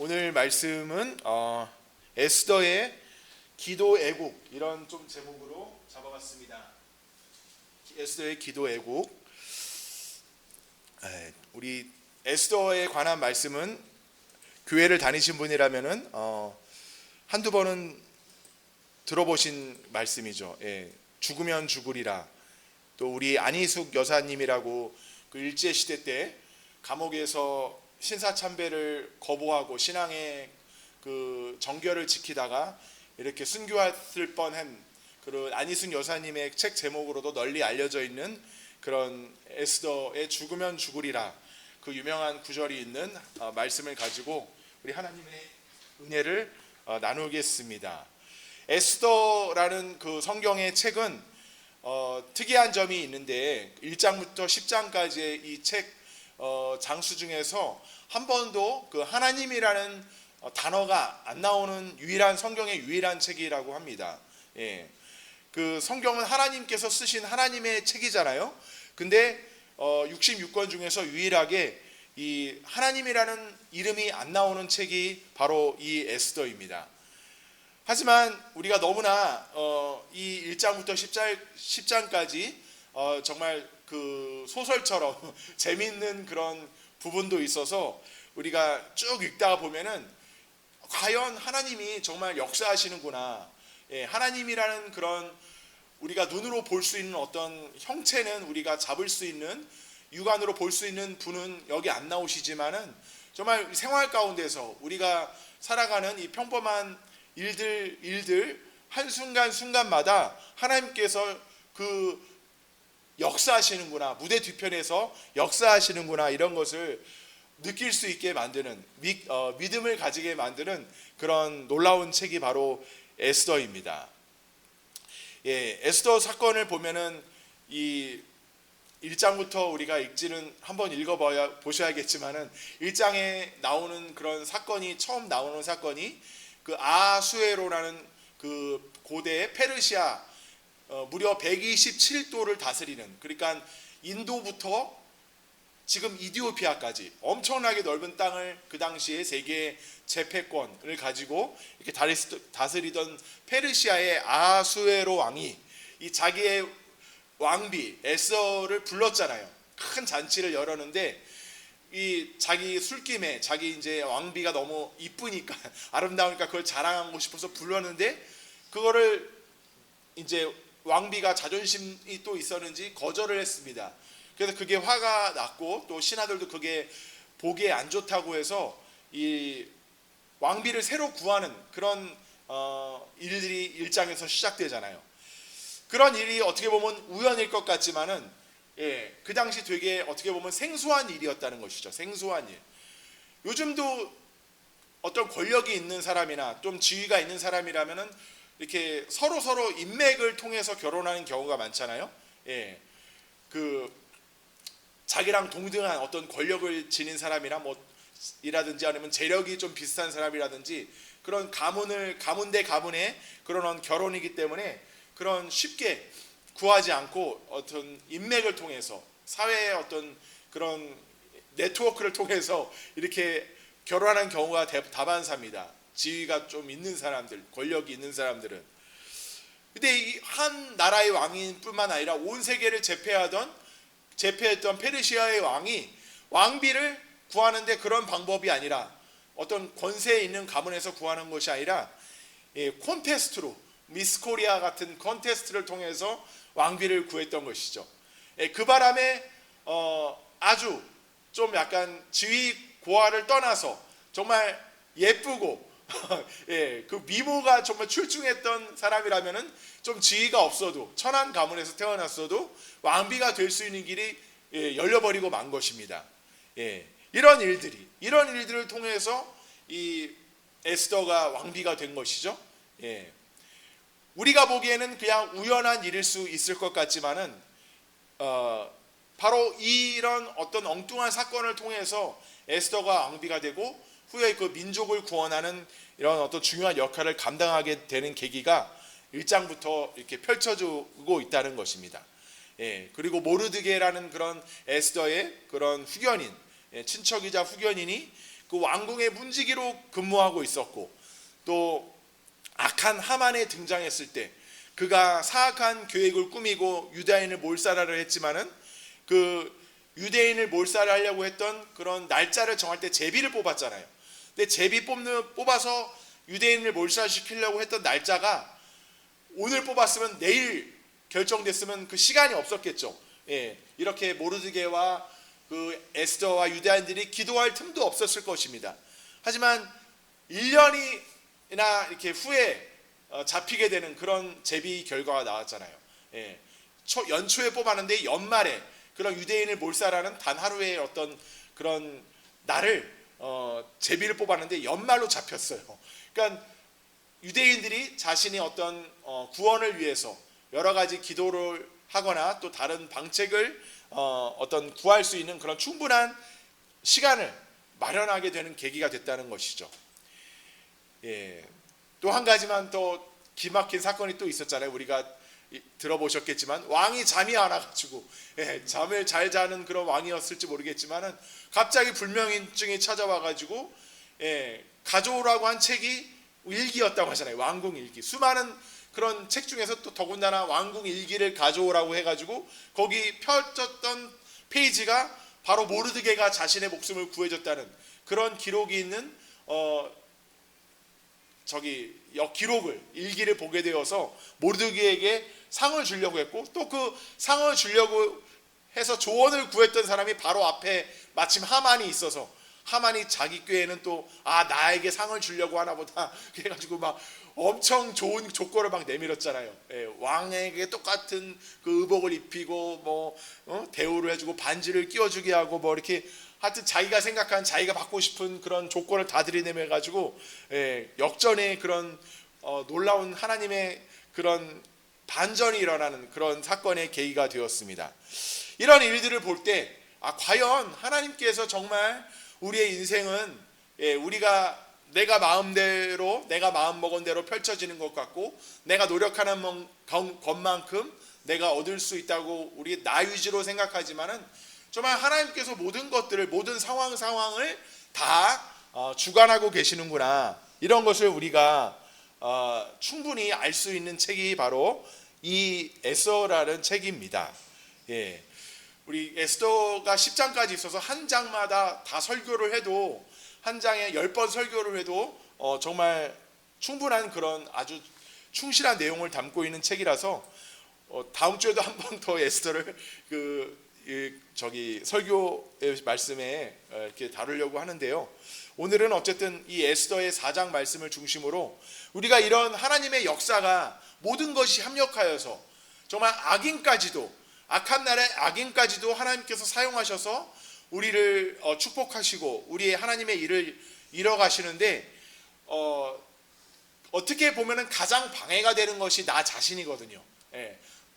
오늘 말씀은 에스더의 기도 애국, 이런 좀 제목으로 잡아봤습니다. 에스더의 기도 애국. 우리 에스더에 관한 말씀은 교회를 다니신 분이라면은 한두 번은 들어보신 말씀이죠. 죽으면 죽으리라. 또 우리 안희숙 여사님이라고 그 일제 시대 때 감옥에서 신사참배를 거부하고 신앙의 그 정결을 지키다가 이렇게 순교했을 뻔한 그런 안희숙 여사님의 책 제목으로도 널리 알려져 있는 그런 에스더의 죽으면 죽으리라, 그 유명한 구절이 있는 말씀을 가지고 우리 하나님의 은혜를 나누겠습니다. 에스더라는 그 성경의 책은 특이한 점이 있는데 1장부터 10장까지의 이 책 장수 중에서 한 번도 그 하나님이라는 단어가 안 나오는 유일한 성경의 유일한 책이라고 합니다. 그 성경은 하나님께서 쓰신 하나님의 책이잖아요. 근데 66권 중에서 유일하게 이 하나님이라는 이름이 안 나오는 책이 바로 이 에스더입니다. 하지만 우리가 너무나 이 1장부터 10장까지 정말 그 소설처럼 재미있는 그런 부분도 있어서 우리가 쭉 읽다가 보면은 과연 하나님이 정말 역사하시는구나. 하나님이라는 그런 우리가 눈으로 볼 수 있는 어떤 형체는 우리가 잡을 수 있는, 육안으로 볼 수 있는 분은 여기 안 나오시지만은 정말 생활 가운데서 우리가 살아가는 이 평범한 일들 한순간순간마다 하나님께서 그 역사하시는구나, 무대 뒤편에서 역사하시는구나, 이런 것을 느낄 수 있게 만드는, 믿음을 가지게 만드는 그런 놀라운 책이 바로 에스더입니다. 에스더 사건을 보면은 이 1장부터 우리가 읽지는 한번 보셔야겠지만은 1장에 나오는 그런 사건이, 처음 나오는 사건이 그 아수에로라는 그 고대 페르시아 무려 127도를 다스리는, 그러니까 인도부터 지금 이디오피아까지 엄청나게 넓은 땅을 그 당시에 세계 제패권을 가지고 이렇게 다스리던 페르시아의 아수에로 왕이 이 자기의 왕비 에스더를 불렀잖아요. 큰 잔치를 열었는데 이 자기 술김에 자기 이제 왕비가 너무 이쁘니까 아름다우니까 그걸 자랑하고 싶어서 불렀는데 그거를 이제 왕비가 자존심이 또 있었는지 거절을 했습니다. 그래서 그게 화가 났고 또 신하들도 그게 보기에 안 좋다고 해서 이 왕비를 새로 구하는 그런 일들이 1장에서 시작되잖아요. 그런 일이 어떻게 보면 우연일 것 같지만은 그 당시 되게 어떻게 보면 생소한 일이었다는 것이죠. 생소한 일. 요즘도 어떤 권력이 있는 사람이나 좀 지위가 있는 사람이라면은 이렇게 서로 인맥을 통해서 결혼하는 경우가 많잖아요. 그 자기랑 동등한 어떤 권력을 지닌 사람이나 이라든지 아니면 재력이 좀 비슷한 사람이라든지 그런 가문 대 가문의 그런 결혼이기 때문에 그런 쉽게 구하지 않고 어떤 인맥을 통해서 사회의 어떤 그런 네트워크를 통해서 이렇게 결혼하는 경우가 다반사입니다. 지위가 좀 있는 사람들, 권력이 있는 사람들은. 근데 이 한 나라의 왕인뿐만 아니라 온 세계를 제패했던 페르시아의 왕이 왕비를 구하는데 그런 방법이 아니라 어떤 권세 있는 가문에서 구하는 것이 아니라 콘테스트로, 미스 코리아 같은 콘테스트를 통해서 왕비를 구했던 것이죠. 그 바람에 아주 좀 약간 지위 고하를 떠나서 정말 예쁘고 그 미모가 정말 출중했던 사람이라면은 좀 지위가 없어도 천한 가문에서 태어났어도 왕비가 될 수 있는 길이 열려버리고 만 것입니다. 이런 일들을 통해서 이 에스더가 왕비가 된 것이죠. 우리가 보기에는 그냥 우연한 일일 수 있을 것 같지만은 바로 이런 어떤 엉뚱한 사건을 통해서 에스더가 왕비가 되고 후에 그 민족을 구원하는 이런 어떤 중요한 역할을 감당하게 되는 계기가 1장부터 이렇게 펼쳐지고 있다는 것입니다. 그리고 모르드게라는 그런 에스더의 그런 후견인, 친척이자 후견인이 그 왕궁의 문지기로 근무하고 있었고, 또 악한 하만에 등장했을 때 그가 사악한 계획을 꾸미고 유대인을 몰살하려 했지만은 그 유대인을 몰살하려고 했던 그런 날짜를 정할 때 제비를 뽑았잖아요. 근데 제비 뽑아서 유대인을 몰살시키려고 했던 날짜가 오늘 뽑았으면 내일 결정됐으면 그 시간이 없었겠죠. 예, 이렇게 모르드게와 그 에스더와 유대인들이 기도할 틈도 없었을 것입니다. 하지만 1년이나 이렇게 후에 잡히게 되는 그런 제비 결과가 나왔잖아요. 예, 연초에 뽑았는데 연말에 그런 유대인을 몰살하는 단 하루의 어떤 그런 날을 제비를 뽑았는데 연말로 잡혔어요. 그러니까 유대인들이 자신이 어떤 구원을 위해서 여러 가지 기도를 하거나 또 다른 방책을 어떤 구할 수 있는 그런 충분한 시간을 마련하게 되는 계기가 됐다는 것이죠. 예. 또 한 가지만 또 기막힌 사건이 또 있었잖아요. 우리가 들어보셨겠지만 왕이 잠이 안 와가지고 잠을 잘 자는 그런 왕이었을지 모르겠지만은 갑자기 불면증이 찾아와가지고 가져오라고 한 책이 일기였다고 하잖아요. 왕궁 일기. 수많은 그런 책 중에서 또 더군다나 왕궁 일기를 가져오라고 해가지고 거기 펼쳤던 페이지가 바로 모르드게가 자신의 목숨을 구해줬다는 그런 기록이 있는 기록을 일기를 보게 되어서 모르드게에게 상을 주려고 했고, 또 그 상을 주려고 해서 조언을 구했던 사람이 바로 앞에 마침 하만이 있어서 하만이 자기 꾀에는 또 나에게 상을 주려고 하나 보다 그래가지고 막 엄청 좋은 조건을 막 내밀었잖아요. 왕에게 똑같은 그 의복을 입히고 대우를 해주고 반지를 끼워주게 하고 이렇게 하여튼 자기가 생각한 자기가 받고 싶은 그런 조건을 다 들이내며 가지고 역전의 그런 놀라운 하나님의 그런 반전이 일어나는 그런 사건의 계기가 되었습니다. 이런 일들을 볼 때 과연 하나님께서 정말 우리의 인생은 내가 마음대로 내가 마음먹은 대로 펼쳐지는 것 같고 내가 노력하는 것만큼 내가 얻을 수 있다고 우리 나 위주로 생각하지만은 정말 하나님께서 모든 것들을 모든 상황을 다 주관하고 계시는구나, 이런 것을 우리가 충분히 알 수 있는 책이 바로 이 에스더라는 책입니다. 예. 우리 에스더가 10장까지 있어서 한 장마다 다 설교를 해도 한 장에 10번 설교를 해도 정말 충분한 그런 아주 충실한 내용을 담고 있는 책이라서 다음 주에도 한 번 더 에스더를 설교의 말씀에 이렇게 다루려고 하는데요. 오늘은 어쨌든 이 에스더의 4장 말씀을 중심으로 우리가 이런 하나님의 역사가 모든 것이 합력하여서 정말 악한 날의 악인까지도 하나님께서 사용하셔서 우리를 축복하시고 우리의 하나님의 일을 이뤄가시는데 어떻게 보면은 가장 방해가 되는 것이 나 자신이거든요.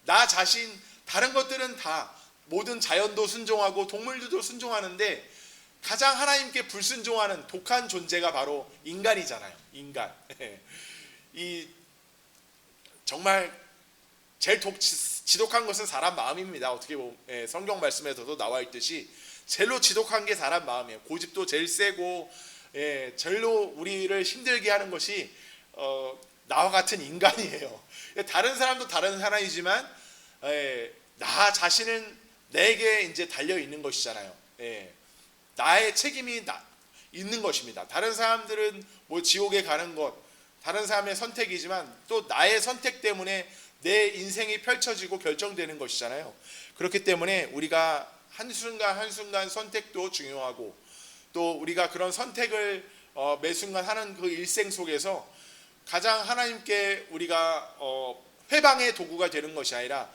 나 자신, 다른 것들은 다 모든 자연도 순종하고 동물들도 순종하는데 가장 하나님께 불순종하는 독한 존재가 바로 인간이잖아요. 인간. 이 정말 제일 지독한 것은 사람 마음입니다. 어떻게 보면 성경 말씀에서도 나와 있듯이 제일로 지독한 게 사람 마음이에요. 고집도 제일 세고 제일로 우리를 힘들게 하는 것이 나와 같은 인간이에요. 다른 사람도 다른 사람이지만 나 자신은 내게 이제 달려 있는 것이잖아요. 나의 책임이 있는 것입니다. 다른 사람들은 지옥에 가는 것, 다른 사람의 선택이지만 또 나의 선택 때문에 내 인생이 펼쳐지고 결정되는 것이잖아요. 그렇기 때문에 우리가 한순간 한순간 선택도 중요하고 또 우리가 그런 선택을 매 순간 하는 그 일생 속에서 가장 하나님께 우리가 회방의 도구가 되는 것이 아니라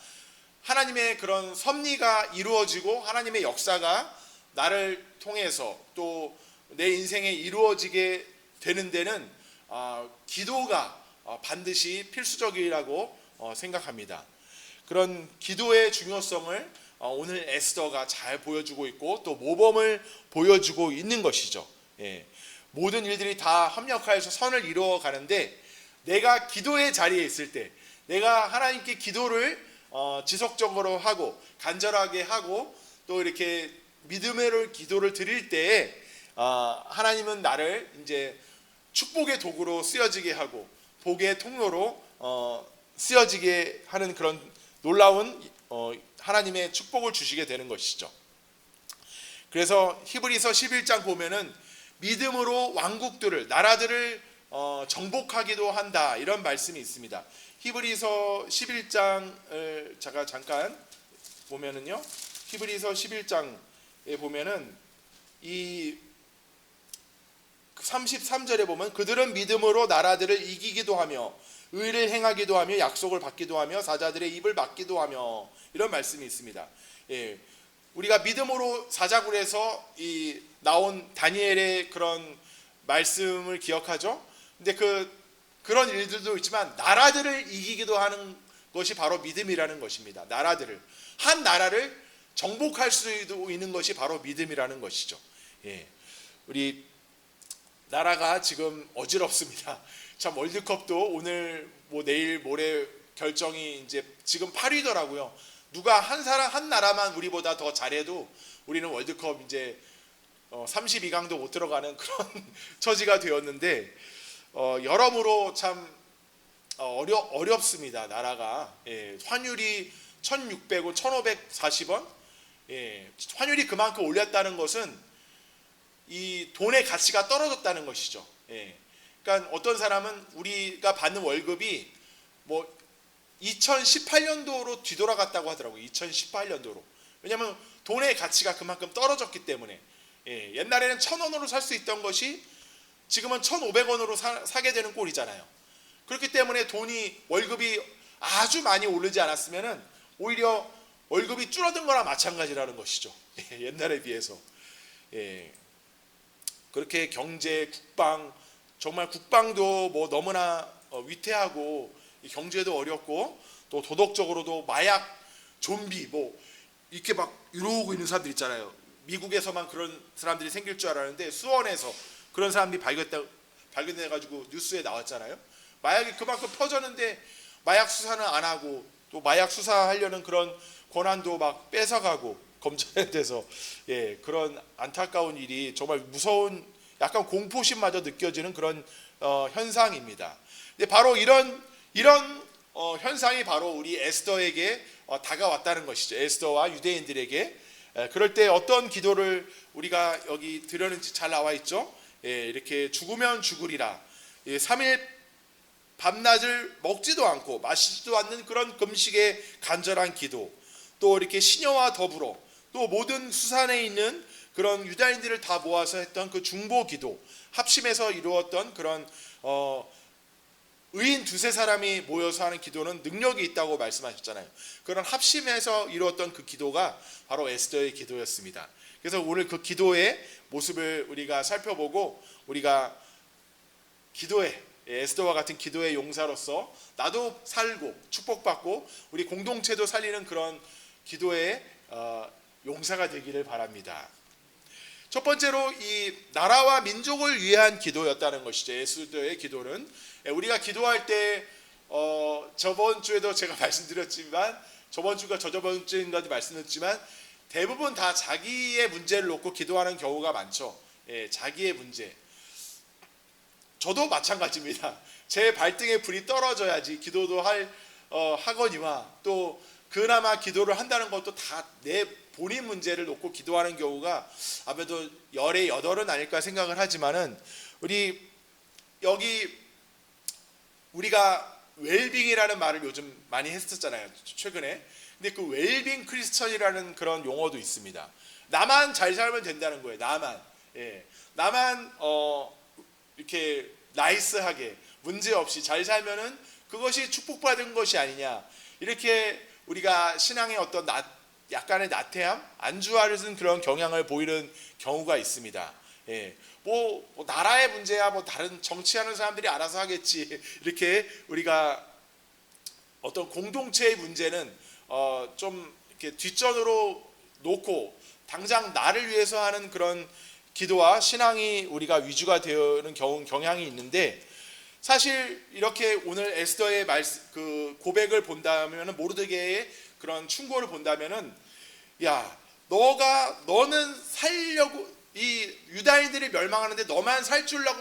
하나님의 그런 섭리가 이루어지고 하나님의 역사가 나를 통해서 또 내 인생에 이루어지게 되는 데는 기도가 반드시 필수적이라고 생각합니다. 그런 기도의 중요성을 오늘 에스더가 잘 보여주고 있고 또 모범을 보여주고 있는 것이죠. 모든 일들이 다 합력하여서 선을 이루어 가는데 내가 기도의 자리에 있을 때, 내가 하나님께 기도를 지속적으로 하고 간절하게 하고 또 이렇게 믿음의 기도를 드릴 때에 하나님은 나를 이제 축복의 도구로 쓰여지게 하고 복의 통로로 쓰여지게 하는 그런 놀라운 하나님의 축복을 주시게 되는 것이죠. 그래서 히브리서 11장 보면은 믿음으로 왕국들을 나라들을 정복하기도 한다 이런 말씀이 있습니다. 히브리서 11장을 제가 잠깐 보면은요. 히브리서 11장에 보면은 이 33절에 보면 그들은 믿음으로 나라들을 이기기도 하며 의를 행하기도 하며 약속을 받기도 하며 사자들의 입을 막기도 하며 이런 말씀이 있습니다. 예, 우리가 믿음으로 사자굴에서 이 나온 다니엘의 그런 말씀을 기억하죠. 근데 그런 일들도 있지만 나라들을 이기기도 하는 것이 바로 믿음이라는 것입니다. 한 나라를 정복할 수 있는 것이 바로 믿음이라는 것이죠. 예, 우리 나라가 지금 어지럽습니다. 참 월드컵도 오늘 뭐 내일 모레 결정이 이제 지금 8위더라고요. 누가 한 나라만 우리보다 더 잘해도 우리는 월드컵 이제 32강도 못 들어가는 그런 처지가 되었는데 여러모로 참 어렵습니다. 나라가 환율이 1,600원, 1,540원 환율이 그만큼 올렸다는 것은 이 돈의 가치가 떨어졌다는 것이죠. 그러니까 어떤 사람은 우리가 받는 월급이 뭐 2018년도로 뒤돌아갔다고 하더라고요. 2018년도로. 왜냐하면 돈의 가치가 그만큼 떨어졌기 때문에 옛날에는 1,000원으로 살 수 있던 것이 지금은 1,500원으로 사게 되는 꼴이잖아요. 그렇기 때문에 월급이 아주 많이 오르지 않았으면 오히려 월급이 줄어든 거랑 마찬가지라는 것이죠. 옛날에 비해서. 그렇게 경제, 국방, 정말 국방도 뭐 너무나 위태하고 경제도 어렵고 또 도덕적으로도 마약, 좀비 뭐 이렇게 막 이러고 있는 사람들 있잖아요. 미국에서만 그런 사람들이 생길 줄 알았는데 수원에서 그런 사람들이 발견돼가지고 뉴스에 나왔잖아요. 마약이 그만큼 퍼졌는데 마약 수사는 안 하고 또 마약 수사하려는 그런 권한도 막 뺏어가고 검찰에 대해서 그런 안타까운 일이 정말 무서운 약간 공포심마저 느껴지는 그런 현상입니다. 근데 바로 이런 현상이 바로 우리 에스더에게 다가왔다는 것이죠. 에스더와 유대인들에게. 그럴 때 어떤 기도를 우리가 여기 드렸는지 잘 나와 있죠. 이렇게 죽으면 죽으리라. 3일 밤낮을 먹지도 않고 마시지도 않는 그런 금식의 간절한 기도, 또 이렇게 시녀와 더불어 또 모든 수산에 있는 그런 유다인들을 다 모아서 했던 그 중보 기도, 합심해서 이루었던 그런 의인 두세 사람이 모여서 하는 기도는 능력이 있다고 말씀하셨잖아요. 그런 합심해서 이루었던 그 기도가 바로 에스더의 기도였습니다. 그래서 오늘 그 기도의 모습을 우리가 살펴보고 우리가 기도의 에스더와 같은 기도의 용사로서 나도 살고 축복받고 우리 공동체도 살리는 그런 기도의 용사가 되기를 바랍니다. 첫 번째로 이 나라와 민족을 위한 기도였다는 것이죠. 에스더의 기도는 우리가 기도할 때 저번 주에도 제가 말씀드렸지만 저번 주가 저저번 주인가도 말씀드렸지만 대부분 다 자기의 문제를 놓고 기도하는 경우가 많죠. 자기의 문제. 저도 마찬가지입니다. 제 발등에 불이 떨어져야지 기도도 하거니와 또 그나마 기도를 한다는 것도 다 내 본인 문제를 놓고 기도하는 경우가 아무래도 열의 여덟은 아닐까 생각을 하지만은 우리가 웰빙이라는 말을 요즘 많이 했었잖아요. 최근에. 근데 그 웰빙 크리스천이라는 그런 용어도 있습니다. 나만 잘 살면 된다는 거예요. 나만 이렇게 나이스하게 문제 없이 잘 살면은 그것이 축복받은 것이 아니냐. 이렇게 우리가 신앙의 어떤 약간의 나태함, 안주하는 그런 경향을 보이는 경우가 있습니다. 뭐 나라의 문제야 뭐 다른 정치하는 사람들이 알아서 하겠지. 이렇게 우리가 어떤 공동체의 문제는 좀 이렇게 뒷전으로 놓고 당장 나를 위해서 하는 그런 기도와 신앙이 우리가 위주가 되는 경향이 있는데 사실 이렇게 오늘 에스더의 그 고백을 본다면 모르드게의 그런 충고를 본다면은 야 너는 살려고 이 유다인들이 멸망하는데 너만 살 줄로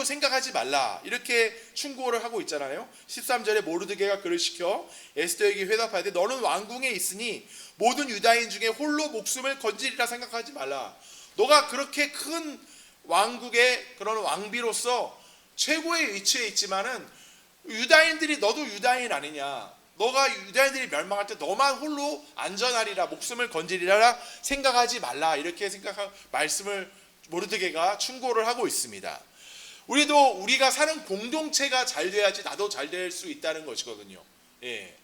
생각하지 말라, 이렇게 충고를 하고 있잖아요. 13절에 모르드게가 그를 시켜 에스더에게 회답하되 너는 왕궁에 있으니 모든 유다인 중에 홀로 목숨을 건지리라 생각하지 말라. 너가 그렇게 큰 왕국의 그런 왕비로서 최고의 위치에 있지만은 유다인들이, 너도 유다인 아니냐, 너가 유다인들이 멸망할 때 너만 홀로 안전하리라, 목숨을 건지리라 생각하지 말라, 이렇게 말씀을 모르드게가 충고를 하고 있습니다. 우리가 사는 공동체가 잘 돼야지 나도 잘 될 수 있다는 것이거든요. 예.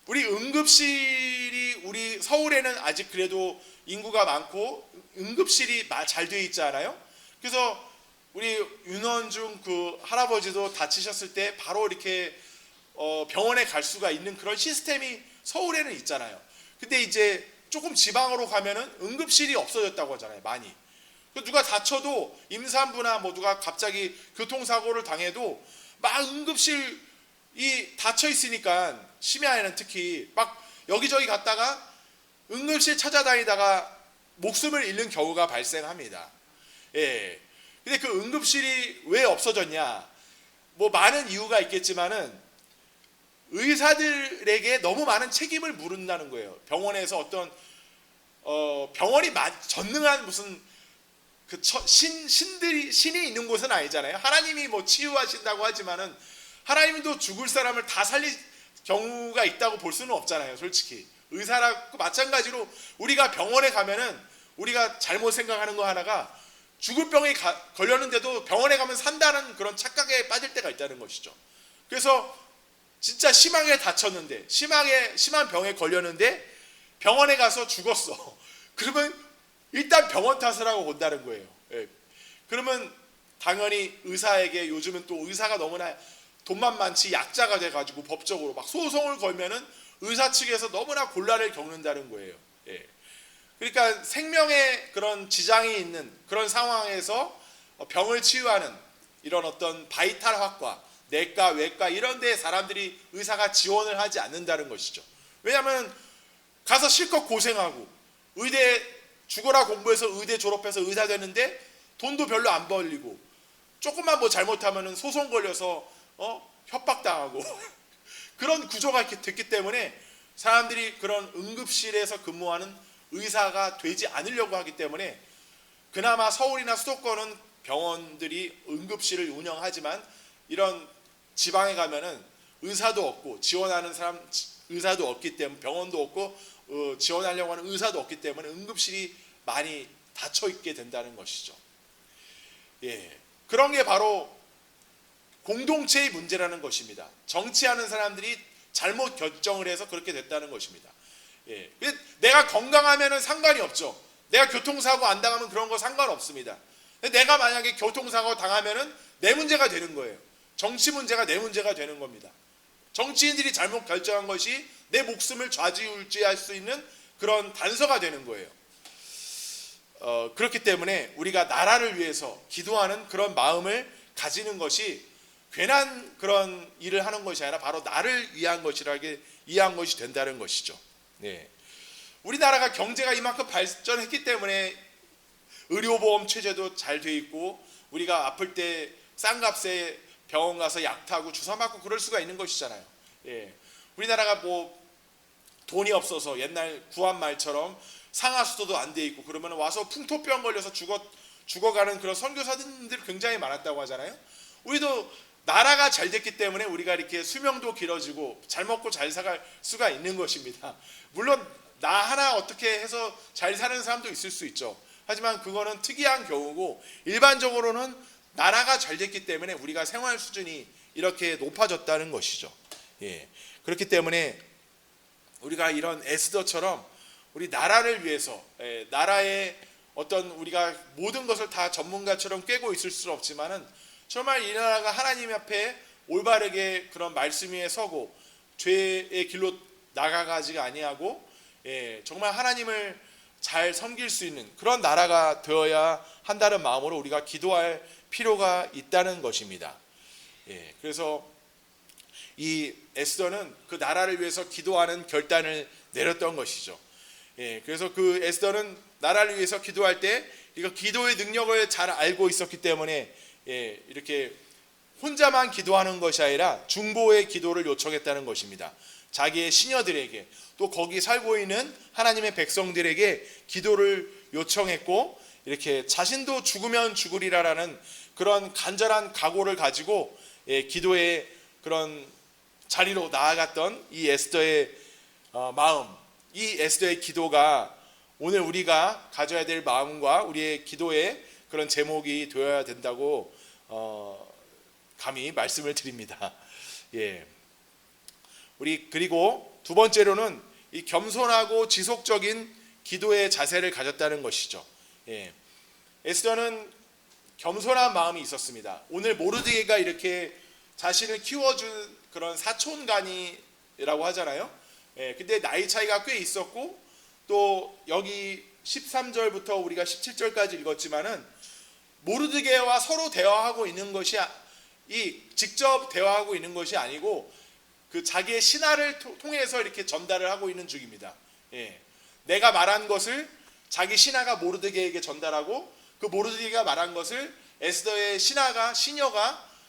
우리 응급실이, 우리 서울에는 아직 그래도 인구가 많고 응급실이 잘 돼 있지 않아요? 그래서 우리 윤원중 그 할아버지도 다치셨을 때 바로 이렇게 병원에 갈 수가 있는 그런 시스템이 서울에는 있잖아요. 근데 이제 조금 지방으로 가면은 응급실이 없어졌다고 하잖아요, 많이. 누가 다쳐도, 임산부나 뭐 누가 갑자기 교통사고를 당해도 막 응급실이 닫혀 있으니까, 심야에는 특히 막 여기저기 갔다가 응급실 찾아다니다가 목숨을 잃는 경우가 발생합니다. 예. 근데 그 응급실이 왜 없어졌냐? 뭐 많은 이유가 있겠지만은 의사들에게 너무 많은 책임을 물은다는 거예요. 병원에서 어떤 병원이 전능한 무슨 그 신이 있는 곳은 아니잖아요. 하나님이 뭐 치유하신다고 하지만은 하나님도 죽을 사람을 다 살릴 경우가 있다고 볼 수는 없잖아요, 솔직히. 의사라고 마찬가지로 우리가 병원에 가면은 우리가 잘못 생각하는 거 하나가, 죽을 병에 걸렸는데도 병원에 가면 산다는 그런 착각에 빠질 때가 있다는 것이죠. 그래서 진짜 심하게 다쳤는데, 심한 병에 걸렸는데 병원에 가서 죽었어. 그러면 일단 병원 탓을 하고 온다는 거예요. 예. 그러면 당연히 의사에게, 요즘은 또 의사가 너무나 돈만 많지 약자가 돼가지고 법적으로 막 소송을 걸면은 의사 측에서 너무나 곤란을 겪는다는 거예요. 예. 그러니까 생명에 그런 지장이 있는 그런 상황에서 병을 치유하는 이런 어떤 바이탈학과, 내과, 외과 이런 데 사람들이, 의사가 지원을 하지 않는다는 것이죠. 왜냐하면 가서 실컷 고생하고 의대 죽어라 공부해서 의대 졸업해서 의사 되는데 돈도 별로 안 벌리고, 조금만 뭐 잘못하면 소송 걸려서 협박당하고 그런 구조가 이렇게 됐기 때문에 사람들이 그런 응급실에서 근무하는 의사가 되지 않으려고 하기 때문에, 그나마 서울이나 수도권은 병원들이 응급실을 운영하지만 이런 지방에 가면은 의사도 없고 지원하는 사람 의사도 없기 때문에, 병원도 없고 지원하려고 하는 의사도 없기 때문에 응급실이 많이 닫혀 있게 된다는 것이죠. 예, 그런 게 바로 공동체의 문제라는 것입니다. 정치하는 사람들이 잘못 결정을 해서 그렇게 됐다는 것입니다. 예, 내가 건강하면은 상관이 없죠. 내가 교통사고 안 당하면 그런 거 상관없습니다. 내가 만약에 교통사고 당하면은 내 문제가 되는 거예요. 정치 문제가 내 문제가 되는 겁니다. 정치인들이 잘못 결정한 것이 내 목숨을 좌지우지할 수 있는 그런 단서가 되는 거예요. 그렇기 때문에 우리가 나라를 위해서 기도하는 그런 마음을 가지는 것이 괜한 그런 일을 하는 것이 아니라 바로 나를 위한 것이라게 이해한 것이 된다는 것이죠. 네. 우리나라가 경제가 이만큼 발전했기 때문에 의료보험 체제도 잘 돼 있고, 우리가 아플 때 싼 값에 병원 가서 약 타고 주사 맞고 그럴 수가 있는 것이잖아요. 예. 우리나라가 뭐 돈이 없어서 옛날 구한말처럼 상하수도도 안 돼 있고 그러면 와서 풍토병 걸려서 죽어가는 그런 선교사님들이 굉장히 많았다고 하잖아요. 우리도 나라가 잘 됐기 때문에 우리가 이렇게 수명도 길어지고 잘 먹고 잘 살 수가 있는 것입니다. 물론 나 하나 어떻게 해서 잘 사는 사람도 있을 수 있죠. 하지만 그거는 특이한 경우고, 일반적으로는 나라가 잘 됐기 때문에 우리가 생활 수준이 이렇게 높아졌다는 것이죠. 예. 그렇기 때문에 우리가 이런 에스더처럼 우리 나라를 위해서, 나라의 어떤, 우리가 모든 것을 다 전문가처럼 꿰고 있을 수는 없지만은 정말 이 나라가 하나님 앞에 올바르게 그런 말씀 위에 서고 죄의 길로 나가가지가 아니하고, 정말 하나님을 잘 섬길 수 있는 그런 나라가 되어야 한다는 마음으로 우리가 기도할 필요가 있다는 것입니다. 그래서 이 에스더는 그 나라를 위해서 기도하는 결단을 내렸던 것이죠. 예, 그래서 그 에스더는 나라를 위해서 기도할 때 이거 기도의 능력을 잘 알고 있었기 때문에 예, 이렇게 혼자만 기도하는 것이 아니라 중보의 기도를 요청했다는 것입니다. 자기의 시녀들에게 또 거기 살고 있는 하나님의 백성들에게 기도를 요청했고 이렇게 자신도 죽으면 죽으리라라는 그런 간절한 각오를 가지고 예, 기도의 그런 자리로 나아갔던 이 에스더의 마음, 이 에스더의 기도가 오늘 우리가 가져야 될 마음과 우리의 기도의 그런 제목이 되어야 된다고 감히 말씀을 드립니다. 예. 우리 그리고 두 번째로는 이 겸손하고 지속적인 기도의 자세를 가졌다는 것이죠. 예. 에스더는 겸손한 마음이 있었습니다. 오늘 모르드게가 이렇게 자신을 키워준 그런 사촌간이라고 하잖아요. 예. 근데 나이 차이가 꽤 있었고 또 여기 13절부터 우리가 17절까지 읽었지만은 모르드게와 서로 대화하고 있는 것이 직접 대화하고 있는 것이 아니고 그 자기의 신하를 통해서 이렇게 전달을 하고 있는 중입니다. 예. 내가 말한 것을 자기 신하가 모르드게에게 전달하고 그 모르드게가 말한 것을 에스더의 시녀가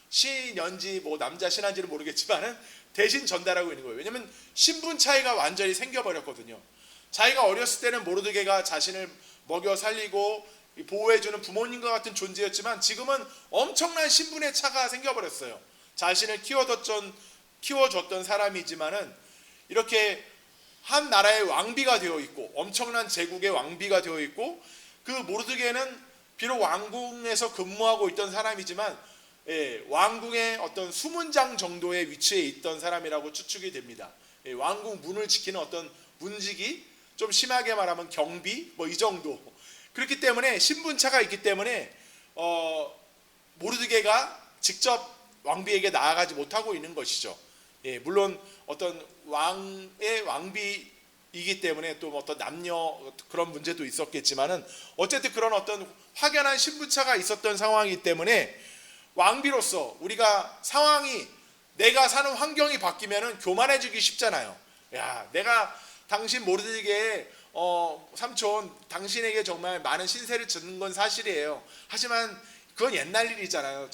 신연지 뭐 남자 신한지는 모르겠지만은 대신 전달하고 있는 거예요. 왜냐하면 신분 차이가 완전히 생겨버렸거든요. 자기가 어렸을 때는 모르드게가 자신을 먹여 살리고 보호해주는 부모님과 같은 존재였지만 지금은 엄청난 신분의 차가 생겨버렸어요. 자신을 키워줬던 사람이지만은 이렇게 한 나라의 왕비가 되어 있고 엄청난 제국의 왕비가 되어 있고 그 모르드게는 비록 왕궁에서 근무하고 있던 사람이지만 예, 왕궁의 어떤 수문장 정도의 위치에 있던 사람이라고 추측이 됩니다. 예, 왕궁 문을 지키는 어떤 문직이 좀 심하게 말하면 경비 뭐 이 정도. 그렇기 때문에 신분차가 있기 때문에 모르드게가 직접 왕비에게 나아가지 못하고 있는 것이죠. 예, 물론 어떤 왕의 왕비이기 때문에 또 어떤 남녀 그런 문제도 있었겠지만은 어쨌든 그런 어떤 확연한 신분차가 있었던 상황이기 때문에 왕비로서 우리가 상황이 내가 사는 환경이 바뀌면은 교만해지기 쉽잖아요. 야, 내가 당신 모르드게의 삼촌 당신에게 정말 많은 신세를 졌는 건 사실이에요. 하지만 그건 옛날 일이잖아요.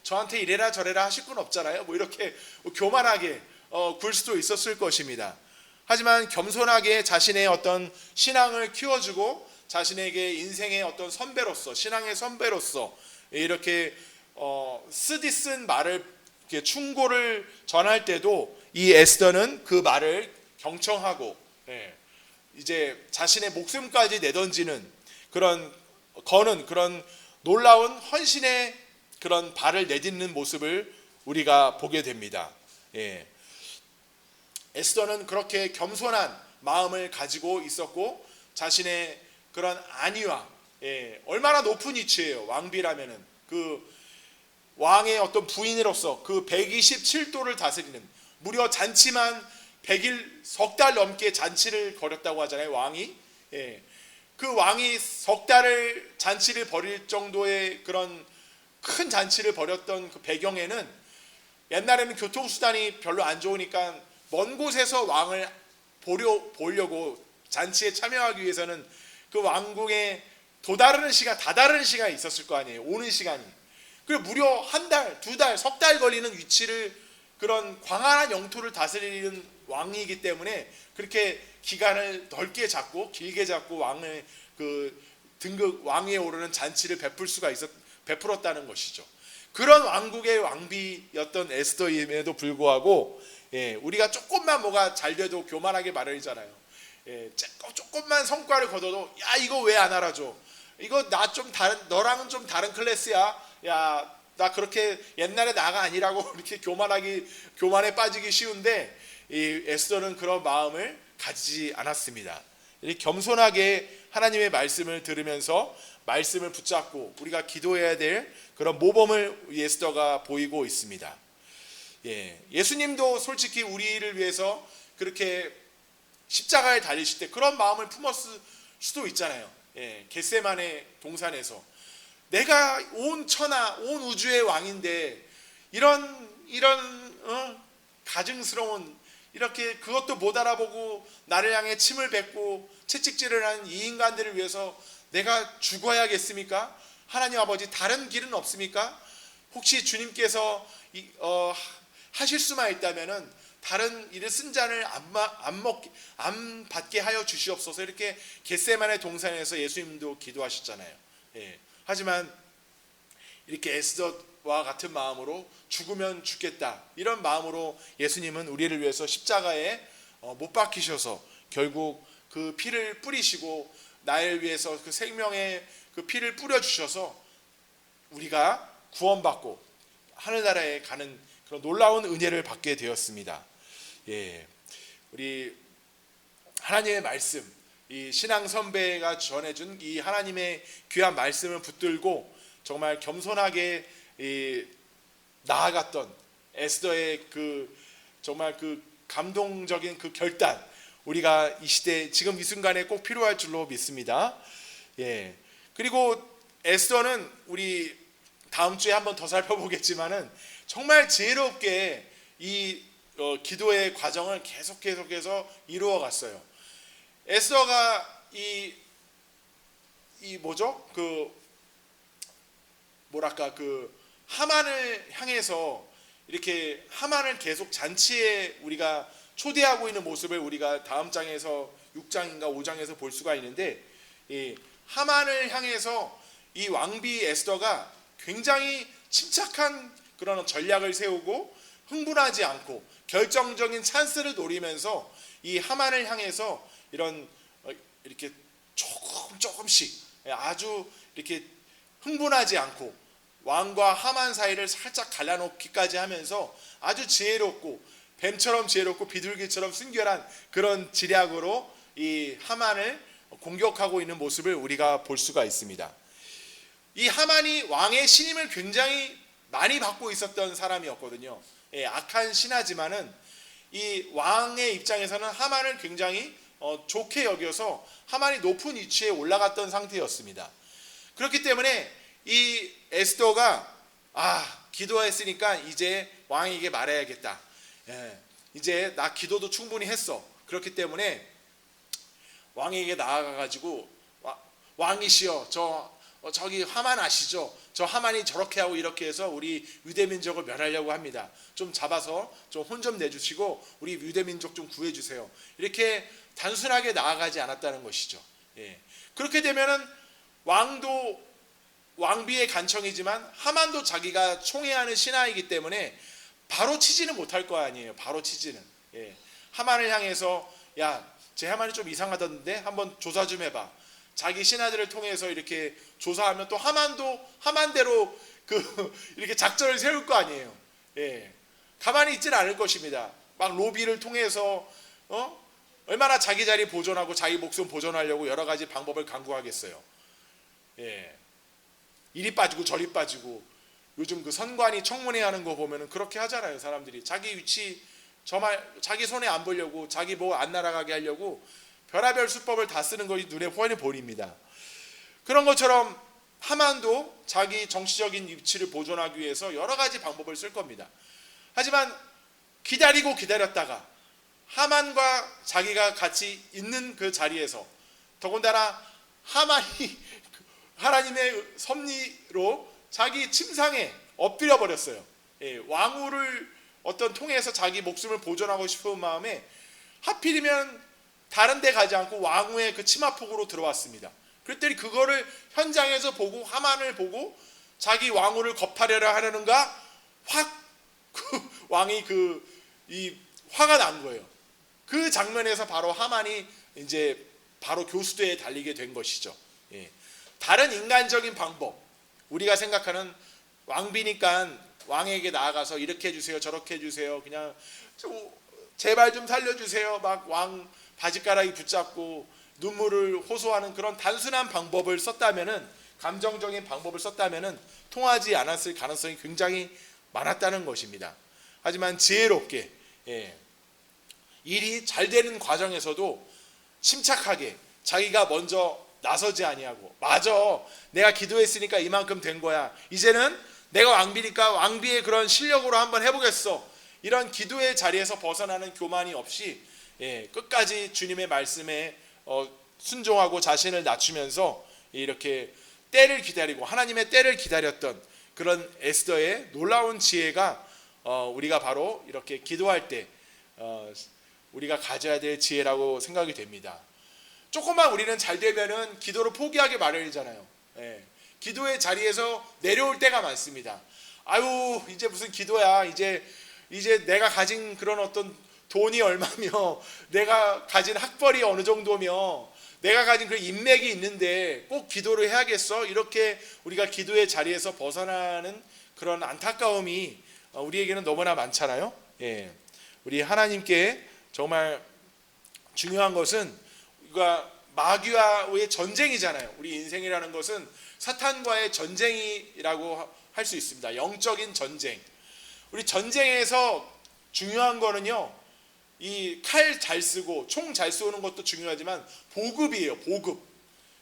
저한테 이래라 저래라 하실 건 없잖아요. 뭐 이렇게 교만하게 굴 수도 있었을 것입니다. 하지만 겸손하게 자신의 어떤 신앙을 키워주고 자신에게 인생의 어떤 선배로서 신앙의 선배로서 이렇게 쓰디쓴 말을 이렇게 충고를 전할 때도 이 에스더는 그 말을 경청하고 이제 자신의 목숨까지 내던지는 그런 놀라운 헌신의 그런 발을 내딛는 모습을 우리가 보게 됩니다. 예. 에스더는 그렇게 겸손한 마음을 가지고 있었고 자신의 그런 안위와 얼마나 높은 위치예요. 왕비라면은 그 왕의 어떤 부인으로서 그 127도를 다스리는 무려 잔치만 100일 석 달 넘게 잔치를 벌였다고 하잖아요. 왕이. 예. 그 왕이 석 달을 잔치를 벌일 정도의 그런 큰 잔치를 벌였던 그 배경에는 옛날에는 교통수단이 별로 안 좋으니까 먼 곳에서 왕을 보려고 잔치에 참여하기 위해서는 그 왕궁에 다다르는 시간이 있었을 거 아니에요. 오는 시간이. 그리고 무려 한 달, 두 달, 석 달 걸리는 위치를 그런 광활한 영토를 다스리는 왕이기 때문에 그렇게 기간을 넓게 잡고 길게 잡고 왕을 그 등극 왕위에 오르는 잔치를 베풀었다는 것이죠. 그런 왕국의 왕비였던 에스더임에도 불구하고 우리가 조금만 뭐가 잘 돼도 교만하게 말하잖아요. 조금만 성과를 거둬도 야 이거 왜 안 알아줘? 이거 너랑은 좀 다른 클래스야. 야 나 그렇게 옛날에 나가 아니라고 이렇게 교만에 빠지기 쉬운데 이 에스더는 그런 마음을 가지지 않았습니다. 이렇게 겸손하게 하나님의 말씀을 들으면서 말씀을 붙잡고 우리가 기도해야 될 그런 모범을 에스더가 보이고 있습니다. 예수님도 솔직히 우리를 위해서 그렇게 십자가에 달리실 때 그런 마음을 품었을 수도 있잖아요. 겟세마네 동산에서 내가 온 천하, 온 우주의 왕인데 이런 가증스러운 이렇게 그것도 못 알아보고 나를 향해 침을 뱉고 채찍질을 하는 이 인간들을 위해서 내가 죽어야겠습니까? 하나님 아버지, 다른 길은 없습니까? 혹시 주님께서 하실 수만 있다면은 다른 이를 쓴 잔을 안 받게 하여 주시옵소서. 이렇게 겟세마네 동산에서 예수님도 기도하셨잖아요. 예. 하지만 이렇게 에스더와 같은 마음으로 죽으면 죽겠다, 이런 마음으로 예수님은 우리를 위해서 십자가에 못 박히셔서 결국 그 피를 뿌리시고 나를 위해서 그 생명의 그 피를 뿌려 주셔서 우리가 구원받고 하늘나라에 가는 그런 놀라운 은혜를 받게 되었습니다. 예, 우리 하나님의 말씀, 이 신앙 선배가 전해준 이 하나님의 귀한 말씀을 붙들고 정말 겸손하게 나아갔던 에스더의 그 정말 그 감동적인 그 결단, 우리가 이 시대 지금 이 순간에 꼭 필요할 줄로 믿습니다. 예. 그리고 에스더는 우리 다음 주에 한번 더 살펴보겠지만은 정말 지혜롭게 이 기도의 과정을 계속해서 이루어 갔어요. 에스더가 이 뭐죠? 그 뭐랄까 그 하만을 향해서 이렇게 하만을 계속 잔치에 우리가 초대하고 있는 모습을 우리가 다음 장에서 6장인가 5장에서 볼 수가 있는데, 이 하만을 향해서 이 왕비 에스더가 굉장히 침착한 그런 전략을 세우고 흥분하지 않고 결정적인 찬스를 노리면서 이 하만을 향해서 이렇게 조금씩 아주 이렇게 흥분하지 않고 왕과 하만 사이를 살짝 갈라놓기까지 하면서 아주 지혜롭고 뱀처럼 지혜롭고 비둘기처럼 순결한 그런 지략으로 이 하만을 공격하고 있는 모습을 우리가 볼 수가 있습니다. 이 하만이 왕의 신임을 굉장히 많이 받고 있었던 사람이었거든요. 예, 악한 신하지만은 이 왕의 입장에서는 하만을 굉장히 좋게 여겨서 하만이 높은 위치에 올라갔던 상태였습니다. 그렇기 때문에 이 에스더가 기도했으니까 이제 왕에게 말해야겠다. 예, 이제 나 기도도 충분히 했어. 그렇기 때문에 왕에게 나아가가지고 왕이시여, 저기 하만 아시죠? 저 하만이 저렇게 하고 이렇게 해서 우리 유대민족을 멸하려고 합니다. 좀 잡아서 좀 혼 좀 내주시고 우리 유대민족 좀 구해주세요. 이렇게 단순하게 나아가지 않았다는 것이죠. 예. 그렇게 되면은 왕비의 간청이지만 하만도 자기가 총애하는 신하이기 때문에 바로 치지는 못할 거 아니에요. 바로 치지는. 예. 하만을 향해서 제 하만이 좀 이상하던데 한번 조사 좀 해봐. 자기 신하들을 통해서 이렇게 조사하면 또 하만도 하만대로 이렇게 작전을 세울 거 아니에요. 예. 가만히 있지는 않을 것입니다. 막 로비를 통해서 얼마나 자기 자리 보존하고 자기 목숨 보존하려고 여러 가지 방법을 강구하겠어요. 예. 이리 빠지고 저리 빠지고 요즘 그 선관위 청문회 하는 거 보면은 그렇게 하잖아요. 사람들이 자기 위치 정말 자기 손에 안 보려고, 자기 뭐 안 날아가게 하려고 별의별 수법을 다 쓰는 것이 눈에 훤히 보입니다. 그런 것처럼 하만도 자기 정치적인 위치를 보존하기 위해서 여러 가지 방법을 쓸 겁니다. 하지만 기다렸다가 하만과 자기가 같이 있는 그 자리에서 더군다나 하만이 하나님의 섭리로 자기 침상에 엎드려 버렸어요. 예, 왕후를 통해서 자기 목숨을 보존하고 싶은 마음에 하필이면 다른 데 가지 않고 왕후의 그 치마폭으로 들어왔습니다. 그랬더니 그거를 현장에서 보고 하만을 보고 자기 왕후를 겁하려라 하려는가 확 왕이 이 화가 난 거예요. 그 장면에서 바로 하만이 이제 바로 교수대에 달리게 된 것이죠. 예. 다른 인간적인 방법, 우리가 생각하는 왕비니까 왕에게 나아가서 이렇게 해주세요, 저렇게 해주세요, 그냥 제발 좀 살려주세요, 막 왕 바지가락이 붙잡고 눈물을 호소하는 그런 단순한 방법을 썼다면은, 감정적인 방법을 썼다면은 통하지 않았을 가능성이 굉장히 많았다는 것입니다. 하지만 지혜롭게 일이 잘 되는 과정에서도 침착하게 자기가 먼저 나서지 아니하고, 맞아, 내가 기도했으니까 이만큼 된 거야, 이제는 내가 왕비니까 왕비의 그런 실력으로 한번 해보겠어, 이런 기도의 자리에서 벗어나는 교만이 없이 끝까지 주님의 말씀에 순종하고 자신을 낮추면서 이렇게 때를 기다리고 하나님의 때를 기다렸던 그런 에스더의 놀라운 지혜가 우리가 바로 이렇게 기도할 때 우리가 가져야 될 지혜라고 생각이 됩니다. 조금만 우리는 잘 되면은 기도를 포기하기 마련이잖아요. 기도의 자리에서 내려올 때가 많습니다. 아유, 이제 무슨 기도야. 이제 내가 가진 그런 어떤 돈이 얼마며 내가 가진 학벌이 어느 정도며 내가 가진 그 인맥이 있는데 꼭 기도를 해야겠어? 이렇게 우리가 기도의 자리에서 벗어나는 그런 안타까움이 우리에게는 너무나 많잖아요. 우리 하나님께 정말 중요한 것은 우리가 마귀와의 전쟁이잖아요. 우리 인생이라는 것은 사탄과의 전쟁이라고 할 수 있습니다. 영적인 전쟁. 우리 전쟁에서 중요한 거는요, 이 칼 잘 쓰고 총 잘 쏘는 것도 중요하지만 보급이에요. 보급.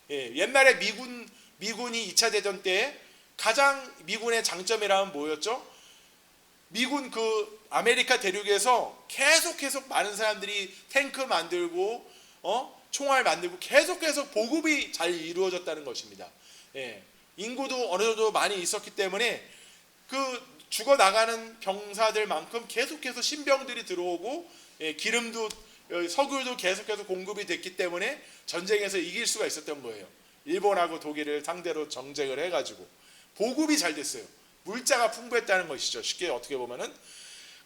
옛날에 미군이 2차 대전 때 가장 미군의 장점이라면 뭐였죠? 미군 그 아메리카 대륙에서 계속해서 많은 사람들이 탱크 만들고 총알 만들고 계속해서 보급이 잘 이루어졌다는 것입니다. 인구도 어느 정도 많이 있었기 때문에 그 죽어나가는 병사들만큼 계속해서 신병들이 들어오고 기름도 석유도 계속해서 공급이 됐기 때문에 전쟁에서 이길 수가 있었던 거예요. 일본하고 독일을 상대로 정쟁을 해가지고 보급이 잘 됐어요. 물자가 풍부했다는 것이죠. 쉽게 어떻게 보면은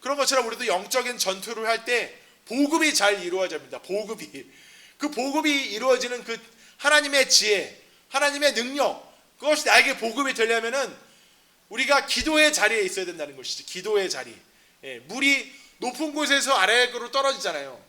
그런 것처럼 우리도 영적인 전투를 할 때 보급이 잘 이루어집니다. 그 보급이 이루어지는 그 하나님의 지혜, 하나님의 능력, 그것이 나에게 보급이 되려면은 우리가 기도의 자리에 있어야 된다는 것이죠. 기도의 자리. 물이 높은 곳에서 아래로 떨어지잖아요.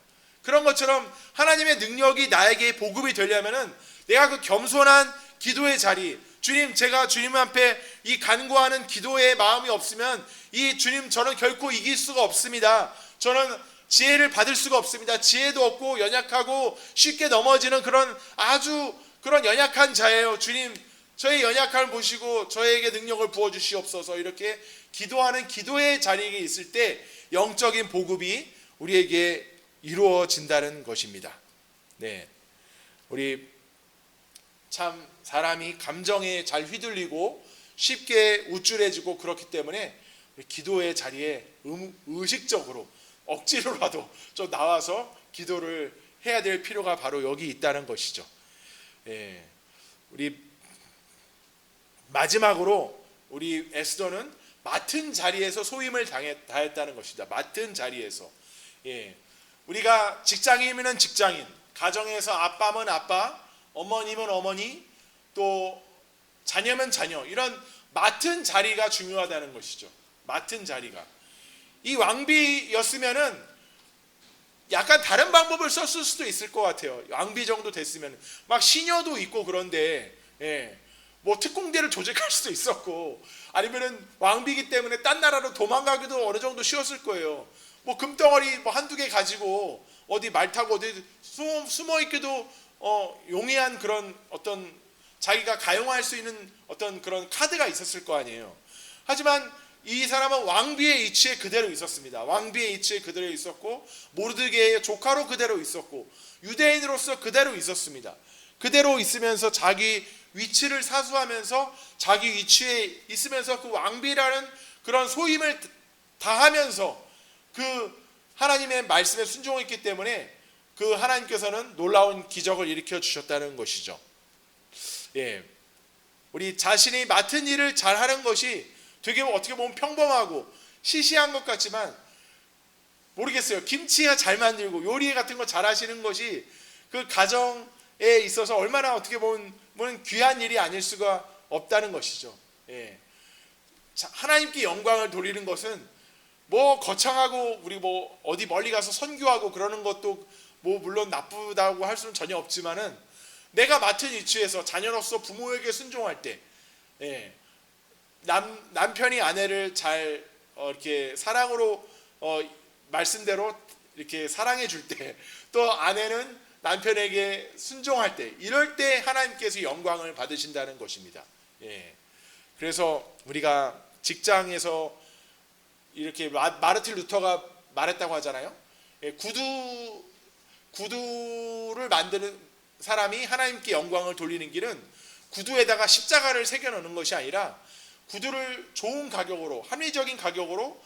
그런 것처럼 하나님의 능력이 나에게 보급이 되려면은 내가 그 겸손한 기도의 자리, 주님, 제가 주님 앞에 이 간구하는 기도의 마음이 없으면 이 주님, 저는 결코 이길 수가 없습니다. 저는 지혜를 받을 수가 없습니다. 지혜도 없고 연약하고 쉽게 넘어지는 그런 아주 그런 연약한 자예요. 주님, 저의 연약함을 보시고 저에게 능력을 부어주시옵소서. 이렇게 기도하는 기도의 자리에 있을 때 영적인 보급이 우리에게 이루어진다는 것입니다. 우리 참 사람이 감정에 잘 휘둘리고 쉽게 우쭐해지고 그렇기 때문에 기도의 자리에 의식적으로 억지로라도 좀 나와서 기도를 해야 될 필요가 바로 여기 있다는 것이죠. 우리 마지막으로 우리 에스더는 맡은 자리에서 소임을 다했다는 것이다. 맡은 자리에서. 우리가 직장인이면 직장인, 가정에서 아빠면 아빠, 어머니면 어머니, 또 자녀면 자녀, 이런 맡은 자리가 중요하다는 것이죠. 맡은 자리가. 이 왕비였으면은 약간 다른 방법을 썼을 수도 있을 것 같아요. 왕비 정도 됐으면 막 시녀도 있고 그런데 뭐 특공대를 조직할 수도 있었고 아니면은 왕비기 때문에 딴 나라로 도망가기도 어느 정도 쉬웠을 거예요. 뭐 금덩어리 뭐 한두 개 가지고 어디 말 타고 어디 숨어 있기도 용이한 그런 어떤 자기가 가용할 수 있는 어떤 그런 카드가 있었을 거 아니에요. 하지만 이 사람은 왕비의 이치에 그대로 있었습니다. 왕비의 이치에 그대로 있었고 모르드게의 조카로 그대로 있었고 유대인으로서 그대로 있었습니다. 그대로 있으면서 자기 위치를 사수하면서 자기 위치에 있으면서 그 왕비라는 그런 소임을 다하면서 그 하나님의 말씀에 순종했기 때문에 그 하나님께서는 놀라운 기적을 일으켜 주셨다는 것이죠. 우리 자신이 맡은 일을 잘하는 것이 되게 어떻게 보면 평범하고 시시한 것 같지만 모르겠어요. 김치가 잘 만들고 요리 같은 거 잘하시는 것이 그 가정에 있어서 얼마나 어떻게 보면 귀한 일이 아닐 수가 없다는 것이죠. 하나님께 영광을 돌리는 것은 뭐 거창하고 우리 뭐 어디 멀리 가서 선교하고 그러는 것도 뭐 물론 나쁘다고 할 수는 전혀 없지만은 내가 맡은 위치에서 자녀로서 부모에게 순종할 때 남편이 아내를 잘 이렇게 사랑으로 말씀대로 이렇게 사랑해 줄 때 또 아내는 남편에게 순종할 때 이럴 때 하나님께서 영광을 받으신다는 것입니다. 그래서 우리가 직장에서 이렇게 마르틴 루터가 말했다고 하잖아요. 예, 구두를 만드는 사람이 하나님께 영광을 돌리는 길은 구두에다가 십자가를 새겨 넣는 것이 아니라 구두를 좋은 가격으로, 합리적인 가격으로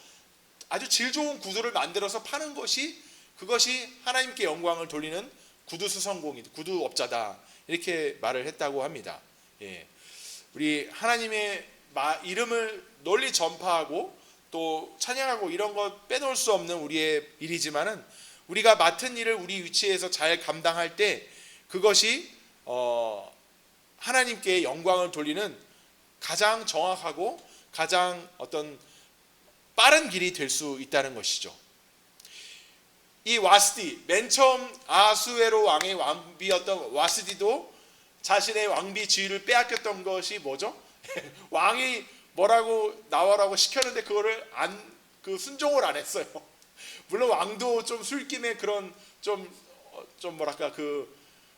아주 질 좋은 구두를 만들어서 파는 것이, 그것이 하나님께 영광을 돌리는 구두 수성공이, 구두업자다, 이렇게 말을 했다고 합니다. 예. 우리 하나님의 이름을 널리 전파하고 또 찬양하고 이런 것 빼놓을 수 없는 우리의 일이지만은, 우리가 맡은 일을 우리 위치에서 잘 감당할 때 그것이 하나님께 영광을 돌리는 가장 정확하고 가장 어떤 빠른 길이 될 수 있다는 것이죠. 이 와스디, 맨 처음 아수에로 왕의 왕비였던 와스디도 자신의 왕비 지위를 빼앗겼던 것이 뭐죠? 왕이 뭐라고 나와라고 시켰는데 그거를 순종을 안 했어요. 물론 왕도 좀 술김에 그런 좀 뭐랄까 그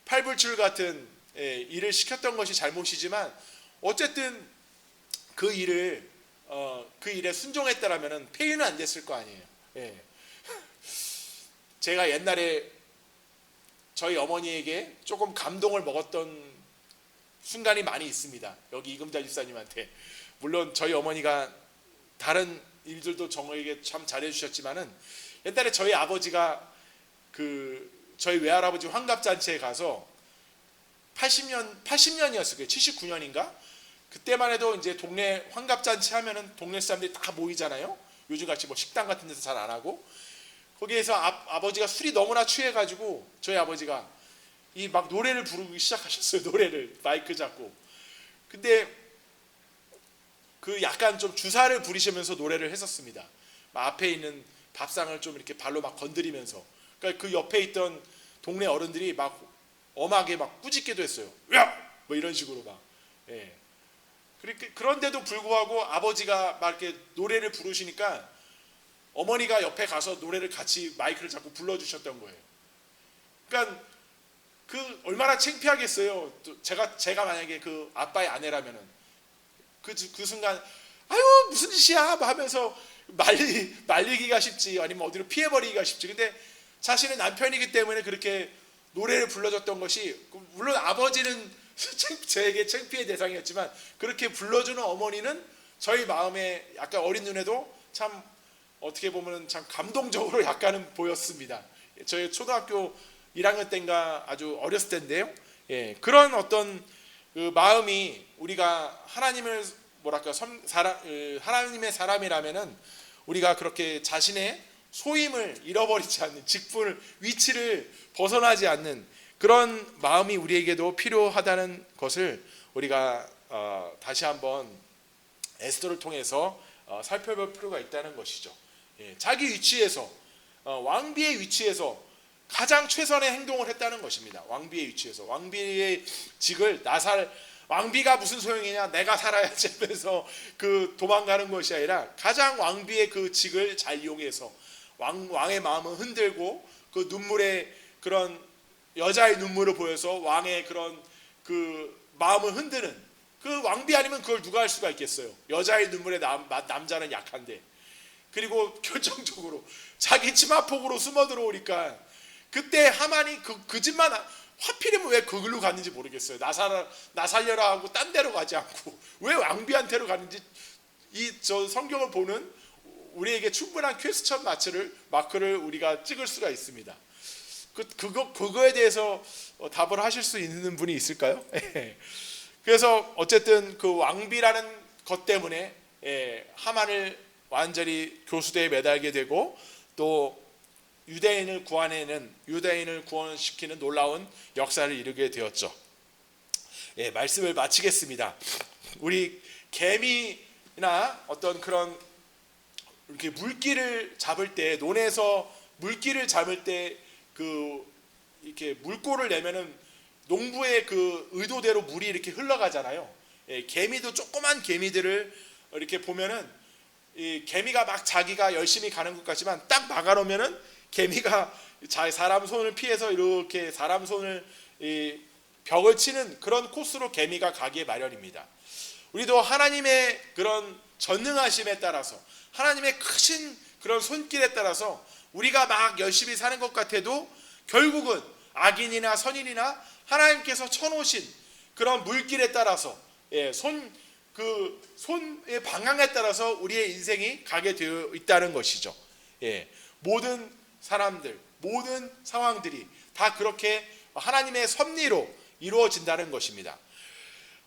팔불출 같은 일을 시켰던 것이 잘못이지만, 어쨌든 그 일에 순종했다라면은 폐위는 안 됐을 거 아니에요. 예. 제가 옛날에 저희 어머니에게 조금 감동을 먹었던 순간이 많이 있습니다. 여기 이금자 집사님한테. 물론 저희 어머니가 다른 일들도 저에게 참 잘해주셨지만은, 옛날에 저희 아버지가 저희 외할아버지 환갑잔치에 가서 80년이었을 거예요. 79년인가? 그때만 해도 이제 동네 환갑잔치 하면은 동네 사람들이 다 모이잖아요. 요즘같이 뭐 식당 같은 데서 잘 안 하고. 거기에서 아버지가 술이 너무나 취해가지고 저희 아버지가 이 막 노래를 부르기 시작하셨어요. 노래를 마이크 잡고. 근데 그 약간 좀 주사를 부리시면서 노래를 했었습니다. 앞에 있는 밥상을 좀 이렇게 발로 막 건드리면서. 그러니까 그 옆에 있던 동네 어른들이 막 엄하게 막 꾸짖기도 했어요. 야! 뭐 이런 식으로 막. 예. 그런데도 불구하고 아버지가 막 이렇게 노래를 부르시니까 어머니가 옆에 가서 노래를 같이 마이크를 잡고 불러주셨던 거예요. 그러니까 그 얼마나 창피하겠어요. 제가 만약에 그 아빠의 아내라면은 그 순간 아유 무슨 짓이야 하면서 말리기가 쉽지, 아니면 어디로 피해버리기가 쉽지. 근데 자신의 남편이기 때문에 그렇게 노래를 불러줬던 것이, 물론 아버지는 저에게 창피의 대상이었지만 그렇게 불러주는 어머니는 저희 마음에 약간 어린 눈에도 참 어떻게 보면 참 감동적으로 약간은 보였습니다. 저희 초등학교 1학년 때인가 아주 어렸을 때인데요. 예, 그런 어떤 그 마음이, 우리가 하나님을 뭐랄까 하나님의 사람이라면은 우리가 그렇게 자신의 소임을 잃어버리지 않는, 직분을, 위치를 벗어나지 않는 그런 마음이 우리에게도 필요하다는 것을 우리가 다시 한번 에스더를 통해서 살펴볼 필요가 있다는 것이죠. 예, 자기 위치에서, 왕비의 위치에서 가장 최선의 행동을 했다는 것입니다. 왕비의 위치에서 왕비의 직을 왕비가 무슨 소용이냐, 내가 살아야지 하면서 그 도망가는 것이 아니라 가장 왕비의 그 직을 잘 이용해서 왕의 마음을 흔들고, 그 눈물에 그런 여자의 눈물을 보여서 왕의 그런 그 마음을 흔드는, 그 왕비 아니면 그걸 누가 할 수가 있겠어요. 여자의 눈물에 남자는 약한데. 그리고 결정적으로 자기 치마폭으로 숨어 들어오니까 그때 하만이 그 집만, 하필이면 왜 그걸로 갔는지 모르겠어요. 나 살려라 하고 딴 데로 가지 않고 왜 왕비한테로 갔는지, 저 성경을 보는 우리에게 충분한 퀘스천 마크를 우리가 찍을 수가 있습니다. 그거에 대해서 답을 하실 수 있는 분이 있을까요? 그래서 어쨌든 그 왕비라는 것 때문에 하만을 완전히 교수대에 매달게 되고, 또 유대인을 구원시키는 놀라운 역사를 이루게 되었죠. 예, 말씀을 마치겠습니다. 우리 개미나 어떤 그런 이렇게 물기를 잡을 때, 논에서 물기를 잡을 때 이렇게 물꼬를 내면은 농부의 그 의도대로 물이 이렇게 흘러가잖아요. 예, 개미도 조그만 개미들을 이렇게 보면은 이 개미가 막 자기가 열심히 가는 것 같지만 딱 막아놓으면은 개미가 사람 손을 피해서 이렇게 사람 손을 벽을 치는 그런 코스로 개미가 가기에 마련입니다. 우리도 하나님의 그런 전능하심에 따라서 하나님의 크신 그런 손길에 따라서 우리가 막 열심히 사는 것 같아도 결국은 악인이나 선인이나 하나님께서 쳐놓으신 그런 물길에 따라서 손의 방향에 따라서 우리의 인생이 가게 되어 있다는 것이죠. 모든 사람들, 모든 상황들이 다 그렇게 하나님의 섭리로 이루어진다는 것입니다.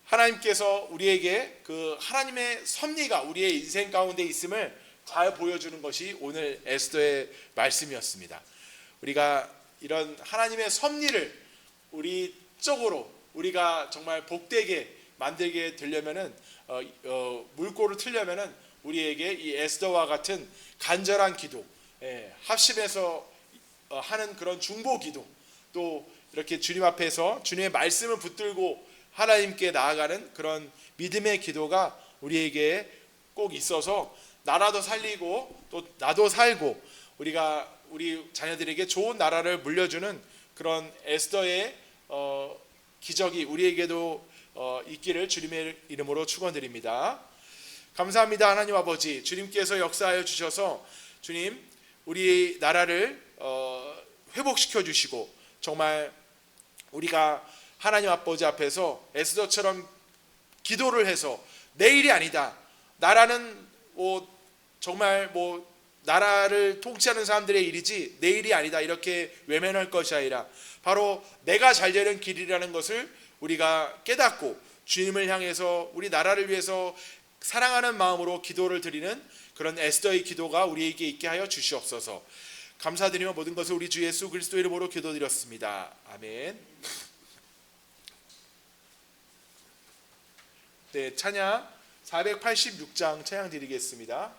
하나님께서 우리에게 그 하나님의 섭리가 우리의 인생 가운데 있음을 잘 보여주는 것이 오늘 에스더의 말씀이었습니다. 우리가 이런 하나님의 섭리를 우리 쪽으로 우리가 정말 복되게 만들게 되려면은 물꼬를 틀려면은 우리에게 이 에스더와 같은 간절한 기도, 합심해서 하는 그런 중보 기도, 또 이렇게 주님 앞에서 주님의 말씀을 붙들고 하나님께 나아가는 그런 믿음의 기도가 우리에게 꼭 있어서 나라도 살리고 또 나도 살고 우리 자녀들에게 좋은 나라를 물려주는 그런 에스더의 기적이 우리에게도 있기를 주님의 이름으로 축원드립니다. 감사합니다. 하나님 아버지, 주님께서 역사하여 주셔서 주님 우리 나라를 회복시켜 주시고 정말 우리가 하나님 아버지 앞에서 에스더처럼 기도를 해서 내일이 아니다, 나라는 정말 나라를 통치하는 사람들의 일이지 내일이 아니다, 이렇게 외면할 것이 아니라 바로 내가 잘 되는 길이라는 것을 우리가 깨닫고 주님을 향해서 우리 나라를 위해서 사랑하는 마음으로 기도를 드리는 그런 에스더의 기도가 우리에게 있게 하여 주시옵소서. 감사드리며 모든 것을 우리 주 예수 그리스도 이름으로 기도드렸습니다. 아멘. 네, 찬양 486장 찬양 드리겠습니다.